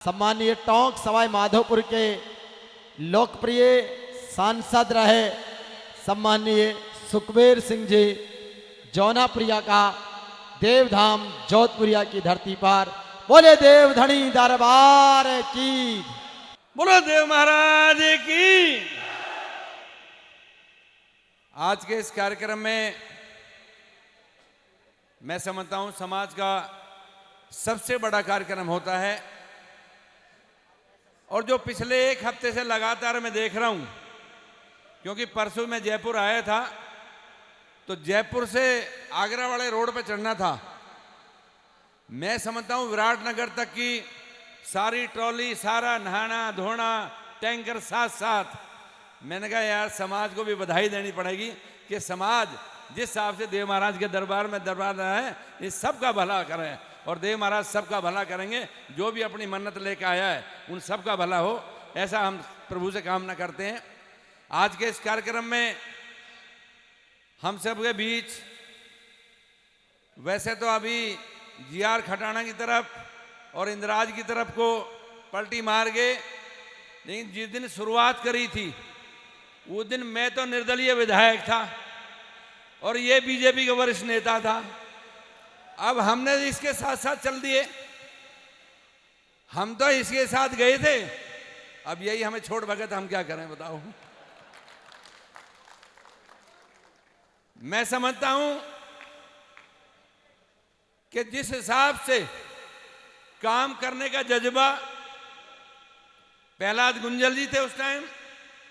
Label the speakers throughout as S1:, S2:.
S1: सम्मानीय टोंक सवाई माधोपुर के लोकप्रिय सांसद रहे सम्मानीय सुखबीर सिंह जी जौनाप्रिया का देवधाम जोधपुरिया की धरती पर बोले देवधनी दरबार की,
S2: बोलो देव महाराज की। आज के इस कार्यक्रम में मैं समझता हूं समाज का सबसे बड़ा कार्यक्रम होता है और जो पिछले एक हफ्ते से लगातार मैं देख रहा हूं, क्योंकि परसों मैं जयपुर आया था तो जयपुर से आगरा वाले रोड पे चढ़ना था। मैं समझता हूं विराटनगर तक की सारी ट्रॉली, सारा नहाना धोना, टैंकर साथ साथ। मैंने कहा यार समाज को भी बधाई देनी पड़ेगी कि समाज जिस हिसाब से देव महाराज के दरबार में दरबार रहा है, ये सबका भला करें और देव महाराज सबका भला करेंगे। जो भी अपनी मन्नत लेकर आया है उन सबका भला हो, ऐसा हम प्रभु से कामना करते हैं। आज के इस कार्यक्रम में हम सबके बीच वैसे तो अभी जीआर खटाना की तरफ और इंद्राज की तरफ को पलटी मार गए, लेकिन जिस दिन शुरुआत करी थी उस दिन मैं तो निर्दलीय विधायक था और ये बीजेपी का वरिष्ठ नेता था। अब हमने इसके साथ साथ चल दिए, हम तो इसके साथ गए थे, अब यही हमें छोड़ भगे तो हम क्या करें बताओ। मैं समझता हूं कि जिस हिसाब से काम करने का जज्बा प्रहलाद गुंजल जी थे उस टाइम,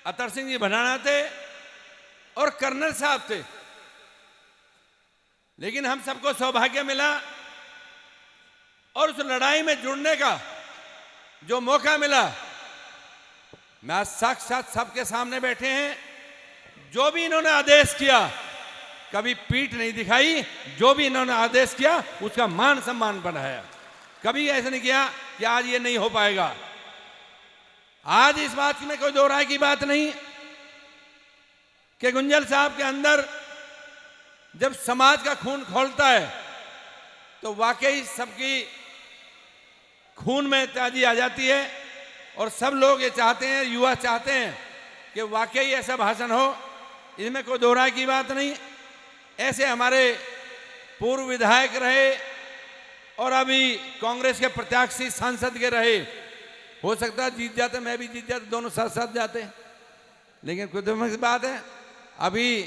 S2: अतर सिंह जी भडाना थे और कर्नल साहब थे, लेकिन हम सबको सौभाग्य मिला और उस लड़ाई में जुड़ने का जो मौका मिला, मैं साक्षात सबके सामने बैठे हैं। जो भी इन्होंने आदेश किया कभी पीठ नहीं दिखाई, जो भी इन्होंने आदेश किया उसका मान सम्मान बढ़ाया, कभी ऐसा नहीं किया कि आज ये नहीं हो पाएगा। आज इस बात में कोई दो राय की बात नहीं कि गुंजल साहब के अंदर जब समाज का खून खोलता है तो वाकई सबकी खून में ताजी आ जाती है और सब लोग ये चाहते हैं, युवा चाहते हैं कि वाकई ऐसा भाषण हो, इसमें कोई दो राय की बात नहीं। ऐसे हमारे पूर्व विधायक रहे और अभी कांग्रेस के प्रत्याशी सांसद के रहे, हो सकता है जीत जाते, मैं भी जीत जाते, दोनों साथ साथ जाते, लेकिन कुछ की बात है। अभी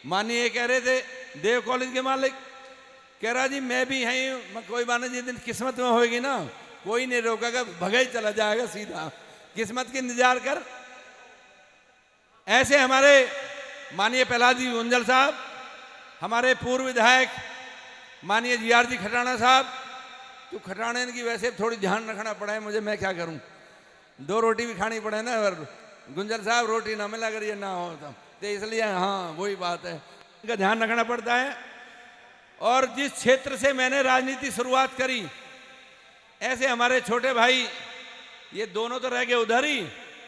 S2: माननीय कह रहे थे देव कॉलेज के मालिक, कह रहा जी मैं भी यहीं, कोई बात नहीं, जिस दिन किस्मत में होगी ना कोई नहीं रोकेगा, भगा ही चला जाएगा सीधा, किस्मत की इंतजार कर। ऐसे हमारे माननीय प्रहलाद जी गुंजल साहब, हमारे पूर्व विधायक माननीय जीआर जी खटाना साहब, तो खटाने की वैसे थोड़ी ध्यान रखना पड़ा है मुझे, मैं क्या करूं, दो रोटी भी खानी पड़े ना, और गुंजल साहब रोटी ना मिला अगर ये ना हो तो इसलिए हाँ वही बात है, इनका ध्यान रखना पड़ता है। और जिस क्षेत्र से मैंने राजनीति शुरुआत करी, ऐसे हमारे छोटे भाई ये दोनों तो रह गए उधर ही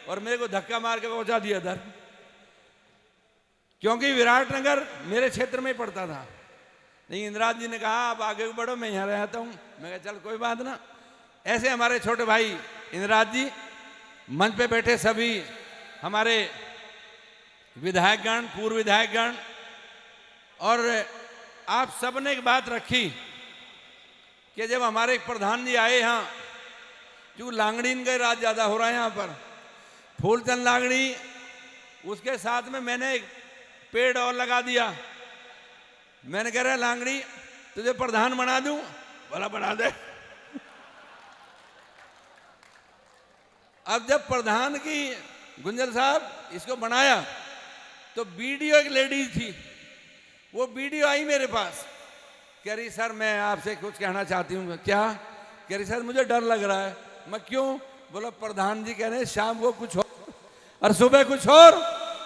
S2: और मेरे को धक्का मार के पहुंचा दिया इधर, क्योंकि विराटनगर मेरे क्षेत्र में ही पड़ता था। नहीं, इंद्राज जी ने कहा आप आगे बढ़ो, मैं यहाँ रहता हूँ, मैं कहा चल कोई बात ना। ऐसे हमारे छोटे भाई इंद्राज जी, मंच पे बैठे सभी हमारे विधायकगण, पूर्व विधायकगण, और आप सबने एक बात रखी कि जब हमारे एक प्रधान जी आए यहाँ, जो लांगड़ी इनका राज ज्यादा हो रहा है यहाँ पर, फूलचंद लांगड़ी, उसके साथ में मैंने एक पेड़ और लगा दिया। मैंने कह रहा लांगड़ी तुझे प्रधान बना दूं, बोला बना दे। अब जब प्रधान की गुंजल साहब इसको बनाया तो बीडीओ एक लेडीज थी, वो बीडीओ आई मेरे पास, कह रही सर मैं आपसे कुछ कहना चाहती हूँ। क्या? कह रही सर मुझे डर लग रहा है। मैं क्यों? बोला प्रधान जी कह रहे हैं शाम को कुछ और और सुबह कुछ और।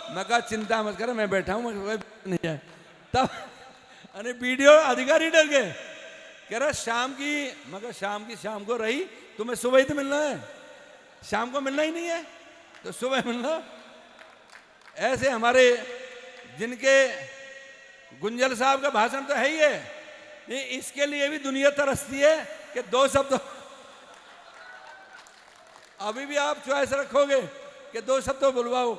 S2: मैं कहा चिंता मत कर, मैं बैठा हूँ, नहीं है। तब अरे बीडीओ अधिकारी डर गए, कह रहा शाम की, मैं कहा शाम की शाम को रही, तुम्हें सुबह ही तो मिलना है, शाम को मिलना ही नहीं है तो सुबह मिलना। ऐसे हमारे जिनके गुंजल साहब का भाषण तो है ही है, नहीं इसके लिए भी दुनिया तरसती है कि दो शब्द अभी भी आप चॉइस रखोगे कि 2 शब्द तो बुलवाओ,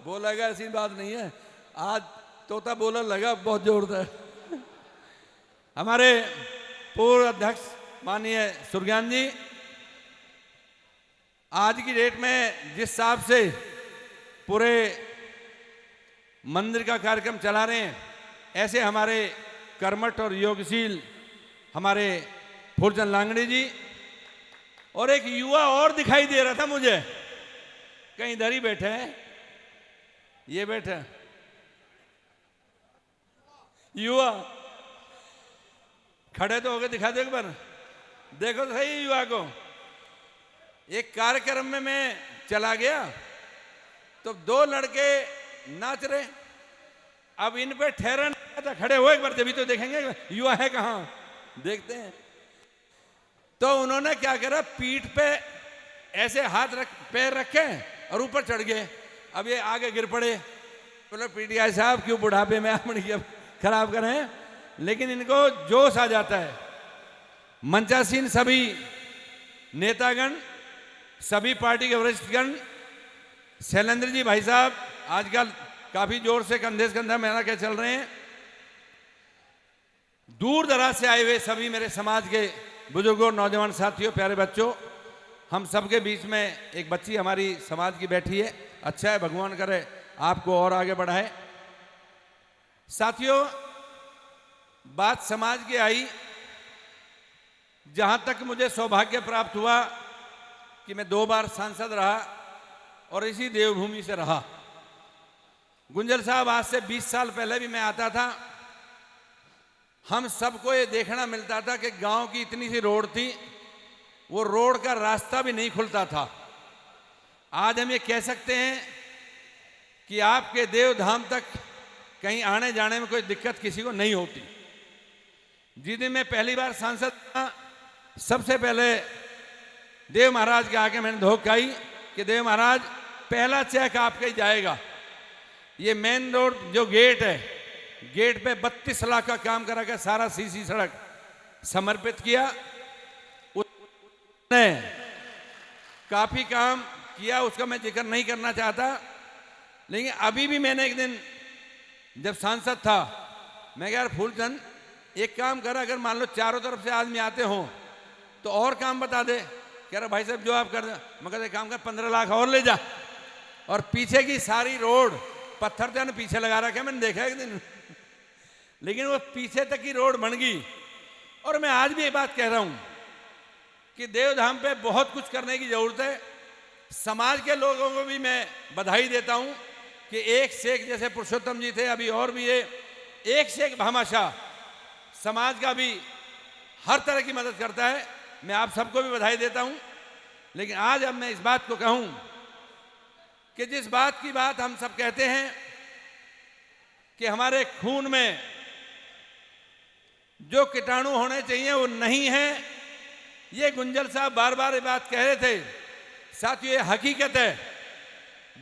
S2: बोलेगा, ऐसी बात नहीं है। आज तोता बोलने लगा बहुत जोरदार। हमारे पूर्व अध्यक्ष माननीय सुरज्ञान जी, आज की डेट में जिस हिसाब से पूरे मंदिर का कार्यक्रम चला रहे हैं, ऐसे हमारे कर्मठ और योगशील हमारे फूलचंद लांगड़ी जी, और एक युवा और दिखाई दे रहा था मुझे, कहीं इधर ही बैठे हैं, ये बैठे युवा, खड़े तो होके दिखा दो एक बार, देखो तो सही युवा को। एक कार्यक्रम में मैं चला गया तो 2 लड़के नाच रहे, अब इन पे ठहरन था, खड़े हो एक बार तभी तो देखेंगे युवा है कहां, देखते हैं। तो उन्होंने क्या करा, पीठ पे ऐसे पैर रखे और ऊपर चढ़ गए। अब ये आगे गिर पड़े। बोले पीटीआई साहब क्यों बुढ़ापे में अपनी खराब करें, लेकिन इनको जोश आ जाता है। मंचासीन सभी नेतागण, सभी पार्टी के वरिष्ठगण, शैलेंद्र जी भाई साहब आजकल काफी जोर से कंधे से कंधा मेरा के चल रहे हैं। दूर दराज से आए हुए सभी मेरे समाज के बुजुर्गों, नौजवान साथियों, प्यारे बच्चों, हम सबके बीच में एक बच्ची हमारी समाज की बैठी है। अच्छा है, भगवान करे आपको और आगे बढ़ाए। साथियों, बात समाज की आई, जहां तक मुझे सौभाग्य प्राप्त हुआ कि मैं 2 बार सांसद रहा और इसी देवभूमि से रहा। गुंजल साहब, आज से 20 साल पहले भी मैं आता था, हम सबको ये देखना मिलता था कि गांव की इतनी सी रोड थी, वो रोड का रास्ता भी नहीं खुलता था। आज हम ये कह सकते हैं कि आपके देव धाम तक कहीं आने जाने में कोई दिक्कत किसी को नहीं होती। जिस दिन मैं पहली बार सांसद था, सबसे पहले देव महाराज के आके मैंने धोख खाई कि देव महाराज पहला चेक आपके ही जाएगा। ये मेन रोड जो गेट है, गेट पे 32 लाख का काम करा के सारा सीसी सड़क समर्पित किया। उसने काफी काम किया, उसका मैं जिक्र नहीं करना चाहता, लेकिन अभी भी मैंने एक दिन जब सांसद था, मैं कह यार फूलचंद एक काम कर, अगर मान लो चारों तरफ से आदमी आते हो तो और काम बता दे। कह रहा भाई साहब जो आप कर दे। मैं कहते काम कर 15 लाख और ले जा, और पीछे की सारी रोड पत्थर तो ने पीछे लगा रखा है, मैंने देखा एक दिन, लेकिन वो पीछे तक की रोड बन गई। और मैं आज भी ये बात कह रहा हूं कि देवधाम पे बहुत कुछ करने की जरूरत है। समाज के लोगों को भी मैं बधाई देता हूं कि एक से एक, जैसे पुरुषोत्तम जी थे, अभी और भी है, एक से एक भामाशाह समाज का भी हर तरह की मदद करता है। मैं आप सबको भी बधाई देता हूं। लेकिन आज अब मैं इस बात को कहूं कि जिस बात की बात हम सब कहते हैं कि हमारे खून में जो कीटाणु होने चाहिए वो नहीं है, ये गुंजल साहब बार बार ये बात कह रहे थे। साथियों, ये हकीकत है।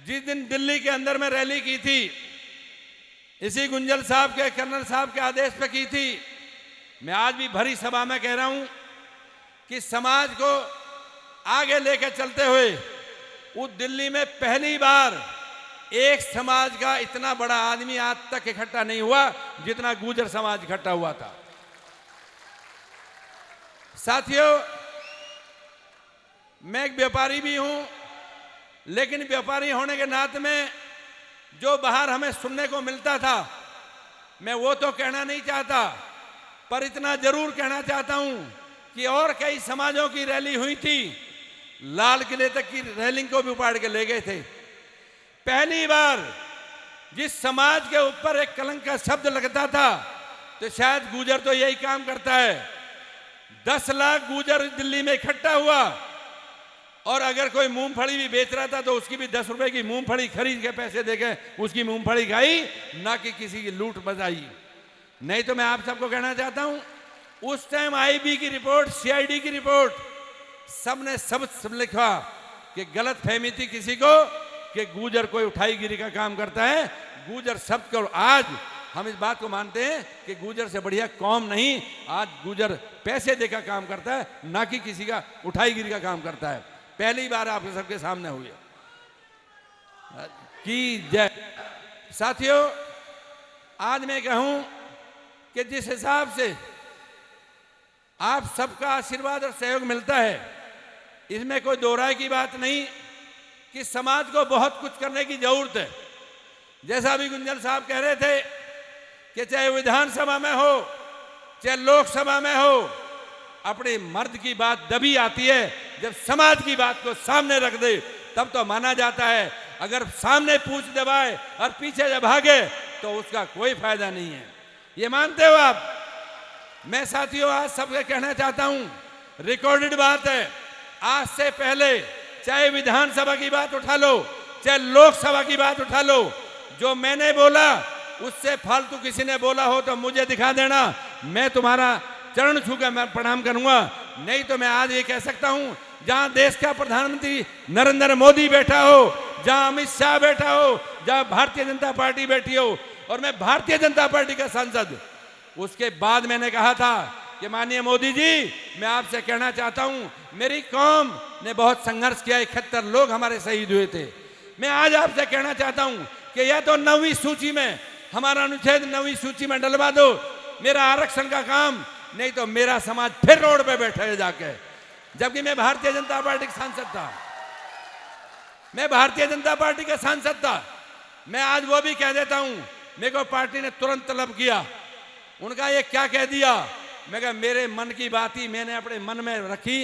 S2: जिस दिन दिल्ली के अंदर में रैली की थी, इसी गुंजल साहब के, कर्नल साहब के आदेश पे की थी। मैं आज भी भरी सभा में कह रहा हूं कि समाज को आगे लेकर चलते हुए उस दिल्ली में पहली बार एक समाज का इतना बड़ा आदमी आज तक इकट्ठा नहीं हुआ जितना गुर्जर समाज इकट्ठा हुआ था। साथियों, मैं एक व्यापारी भी हूं, लेकिन व्यापारी होने के नाते में जो बाहर हमें सुनने को मिलता था, मैं वो तो कहना नहीं चाहता, पर इतना जरूर कहना चाहता हूं कि और कई समाजों की रैली हुई थी, लाल किले तक की रैलिंग को भी उपाड़ के ले गए थे। पहली बार जिस समाज के ऊपर एक कलंक का शब्द लगता था तो शायद गुर्जर तो यही काम करता है। 10 लाख गुर्जर दिल्ली में इकट्ठा हुआ, और अगर कोई मूंगफली भी बेच रहा था तो उसकी भी 10 रुपए की मूंगफली खरीद के पैसे देके उसकी मूंगफली खाई, ना कि किसी की लूट बजाई। नहीं तो मैं आप सबको कहना चाहता हूं, उस टाइम आईबी की रिपोर्ट, सीआईडी की रिपोर्ट, सबने सब लिखा कि गलत फहमी थी किसी को कि गुर्जर कोई उठाईगिरी का काम करता है। गुर्जर शब्द को आज हम इस बात को मानते हैं कि गुर्जर से बढ़िया कौम नहीं, आज गुर्जर पैसे देकर काम करता है, ना कि किसी का उठाईगिरी का काम करता है। पहली बार आप सबके सामने हुई की जय। साथियों, आज मैं कहूं कि जिस हिसाब से आप सबका आशीर्वाद और सहयोग मिलता है, इसमें कोई दो राय की बात नहीं कि समाज को बहुत कुछ करने की जरूरत है। जैसा अभी गुंजन साहब कह रहे थे कि चाहे विधानसभा में हो चाहे लोकसभा में हो, अपने मर्द की बात तभी आती है जब समाज की बात को सामने रख दे, तब तो माना जाता है। अगर सामने पूछ दबाए और पीछे जब भागे तो उसका कोई फायदा नहीं है। ये मानते हो आप? मैं साथियों आज सबसे कहना चाहता हूं, रिकॉर्डेड बात है, आज से पहले चाहे विधानसभा की बात उठा लो चाहे लोकसभा की बात उठा लो, जो मैंने बोला उससे फालतू किसी ने बोला हो तो मुझे दिखा देना, मैं तुम्हारा चरण छू कर मैं प्रणाम करूंगा। नहीं तो मैं आज ये कह सकता हूं, जहां देश का प्रधानमंत्री नरेंद्र मोदी बैठा हो, जहां अमित शाह बैठा हो, जहां भारतीय जनता पार्टी बैठी हो और मैं भारतीय जनता पार्टी का सांसद, उसके बाद मैंने कहा था कि माननीय मोदी जी, मैं आपसे कहना चाहता हूं, मेरी कौम ने बहुत संघर्ष किया, 71 लोग हमारे शहीद हुए थे। मैं आज आपसे कहना चाहता हूं कि या तो 9वीं सूची में हमारा अनुच्छेद 9वीं सूची में डलवा दो मेरा आरक्षण का काम, नहीं तो मेरा समाज फिर रोड पे बैठे जाके। जबकि मैं भारतीय जनता पार्टी का सांसद था, मैं भारतीय जनता पार्टी का सांसद था। मैं आज वो भी कह देता हूं, मेरे को पार्टी ने तुरंत तलब किया, उनका ये क्या कह दिया, मैं कहा मेरे मन की बात ही मैंने अपने मन में रखी